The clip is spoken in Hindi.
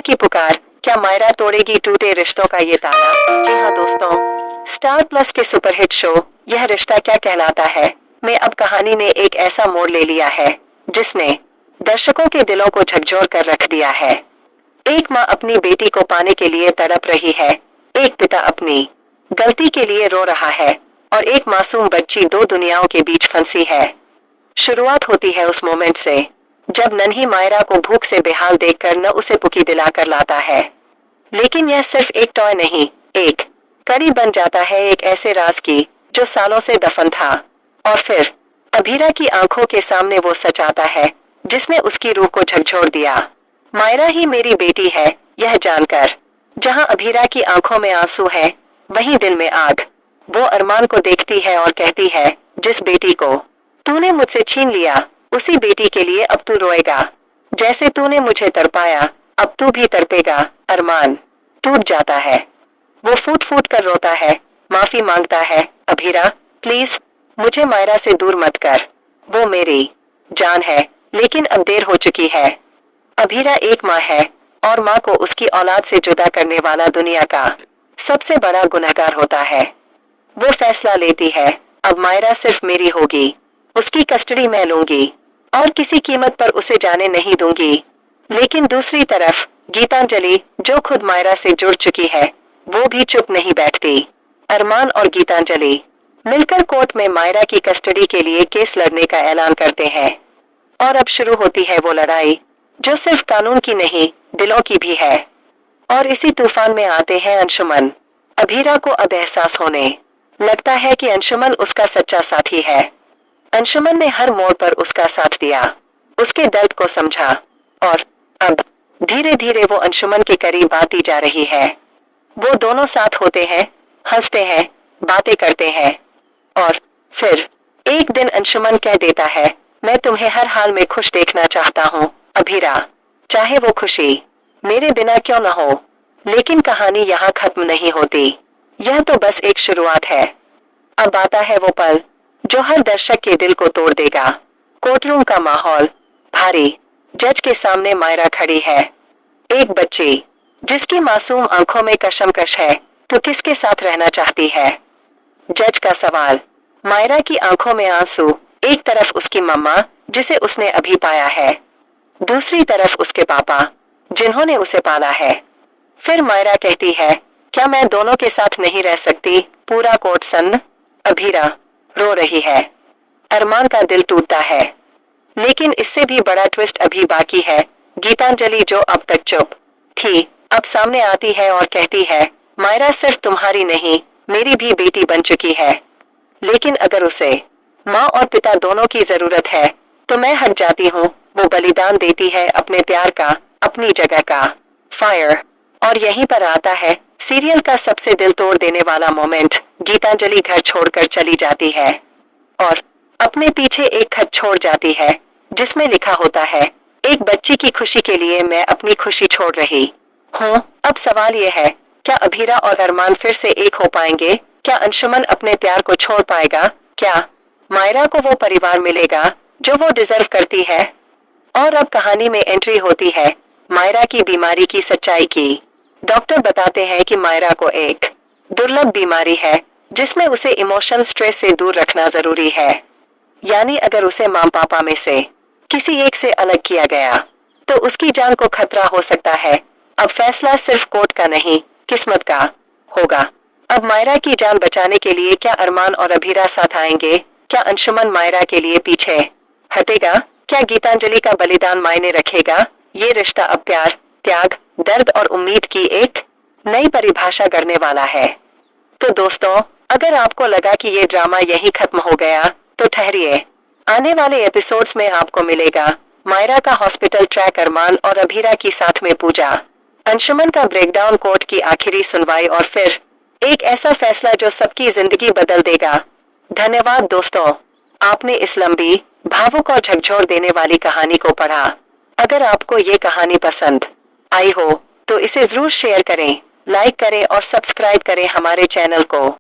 की पुकार, क्या मायरा तोड़ेगी टूटे रिश्तों का ये ताला? जी हाँ दोस्तों, स्टार प्लस के सुपरहिट शो यह रिश्ता क्या कहलाता है में अब कहानी ने एक ऐसा मोड़ ले लिया है जिसने दर्शकों के दिलों को झकझोर कर रख दिया है। एक माँ अपनी बेटी को पाने के लिए तड़प रही है, एक पिता अपनी गलती के लिए रो रहा है और एक मासूम बच्ची दो दुनियाओं के बीच फंसी है। शुरुआत होती है उस मोमेंट से जब नन्ही मायरा को भूख से बेहाल देखकर न उसे पुकी दिलाकर लाता है। लेकिन यह सिर्फ एक टॉय नहीं, एक कड़ी बन जाता है एक ऐसे राज की जो सालों से दफन था। और फिर अभीरा की आंखों के सामने वो सच आता है जिसने उसकी रूह को झकझोर दिया। मायरा ही मेरी बेटी है, यह जानकर जहां अभीरा की आंखों में आंसू है वहीं दिल में आग। वो अरमान को देखती है और कहती है, जिस बेटी को तूने मुझसे छीन लिया उसी बेटी के लिए अब तू रोएगा। जैसे तूने मुझे तड़पाया अब तू भी तड़पेगा। अरमान टूट जाता है, वो फूट फूट कर रोता है, माफी मांगता है, अभीरा प्लीज मुझे मायरा से दूर मत कर, वो मेरी जान है। लेकिन अब देर हो चुकी है। अभीरा एक माँ है और माँ को उसकी औलाद से जुदा करने वाला दुनिया का सबसे बड़ा गुनहगार होता है। वो फैसला लेती है, अब मायरा सिर्फ मेरी होगी, उसकी कस्टडी मैं लूंगी और किसी कीमत पर उसे जाने नहीं दूंगी। लेकिन दूसरी तरफ गीतांजलि जो खुद मायरा से जुड़ चुकी है वो भी चुप नहीं बैठती। अरमान और गीतांजलि मिलकर कोर्ट में मायरा की कस्टडी के लिए केस लड़ने का ऐलान करते हैं। और अब शुरू होती है वो लड़ाई जो सिर्फ कानून की नहीं दिलों की भी है। और इसी तूफान में आते हैं अंशुमन। अभीरा को अब एहसास होने लगता है कि अंशुमन उसका सच्चा साथी है। अंशुमन ने हर मोड़ पर उसका साथ दिया, उसके दर्द को समझा और अब धीरे धीरे वो अंशुमन के करीब आती जा रही है। वो दोनों साथ होते हैं, हंसते हैं, बातें करते हैं और फिर एक दिन अंशुमन कह देता है, मैं तुम्हें हर हाल में खुश देखना चाहता हूँ अभीरा, चाहे वो खुशी मेरे बिना क्यों न हो। लेकिन कहानी यहाँ खत्म नहीं होती, यह तो बस एक शुरुआत है। अब आता है वो पल जो हर दर्शक के दिल को तोड़ देगा। कोर्टरूम का माहौल भारी, जज के सामने मायरा खड़ी है, एक बच्ची जिसकी मासूम आंखों में कशमकश है, तो किसके साथ रहना चाहती है। जज का सवाल, मायरा की आंखों में आंसू, एक तरफ उसकी मम्मा जिसे उसने अभी पाया है, दूसरी तरफ उसके पापा जिन्होंने उसे पाला है। फिर मायरा कहती है, क्या मैं दोनों के साथ नहीं रह सकती? पूरा कोर्ट सन्न। अभीरा रो रही है, अरमान का दिल टूटता है। लेकिन इससे भी बड़ा ट्विस्ट अभी बाकी है। गीतांजलि जो अब तक चुप थी अब सामने आती है और कहती है, मायरा सिर्फ तुम्हारी नहीं मेरी भी बेटी बन चुकी है। लेकिन अगर उसे माँ और पिता दोनों की जरूरत है तो मैं हट जाती हूँ। वो बलिदान देती है अपने प्यार का, अपनी जगह का। फायर। और यहीं पर आता है सीरियल का सबसे दिल तोड़ देने वाला मोमेंट। गीतांजलि घर छोड़कर चली जाती है और अपने पीछे एक खत छोड़ जाती है जिसमें लिखा होता है, एक बच्ची की खुशी के लिए मैं अपनी खुशी छोड़ रही हूँ। अब सवाल ये है, क्या अभीरा और अरमान फिर से एक हो पाएंगे? क्या अंशुमन अपने प्यार को छोड़ पाएगा? क्या मायरा को वो परिवार मिलेगा जो वो डिजर्व करती है? और अब कहानी में एंट्री होती है मायरा की बीमारी की सच्चाई की। डॉक्टर बताते हैं कि मायरा को एक दुर्लभ बीमारी है जिसमें उसे इमोशनल स्ट्रेस से दूर रखना जरूरी है। यानी अगर उसे माँ पापा में से किसी एक से अलग किया गया तो उसकी जान को खतरा हो सकता है। अब फैसला सिर्फ कोर्ट का नहीं किस्मत का होगा। अब मायरा की जान बचाने के लिए क्या अरमान और अभीरा साथ आएंगे? क्या अंशुमन मायरा के लिए पीछे हटेगा? क्या गीतांजलि का बलिदान मायने रखेगा? ये रिश्ता अब प्यार, त्याग, दर्द और उम्मीद की एक नई परिभाषा करने वाला है। तो दोस्तों, अगर आपको लगा कि ये ड्रामा यहीं खत्म हो गया तो ठहरिए, आने वाले एपिसोड्स में आपको मिलेगा मायरा का हॉस्पिटल ट्रैक, अरमान और अभीरा की साथ में पूजा, अंशुमन का ब्रेकडाउन, कोर्ट की आखिरी सुनवाई और फिर एक ऐसा फैसला जो सबकी जिंदगी बदल देगा। धन्यवाद दोस्तों, आपने इस लंबी, भावुक और झकझोर देने वाली कहानी को पढ़ा। अगर आपको ये कहानी पसंद आई हो तो इसे जरूर शेयर करें, लाइक करें और सब्सक्राइब करें हमारे चैनल को।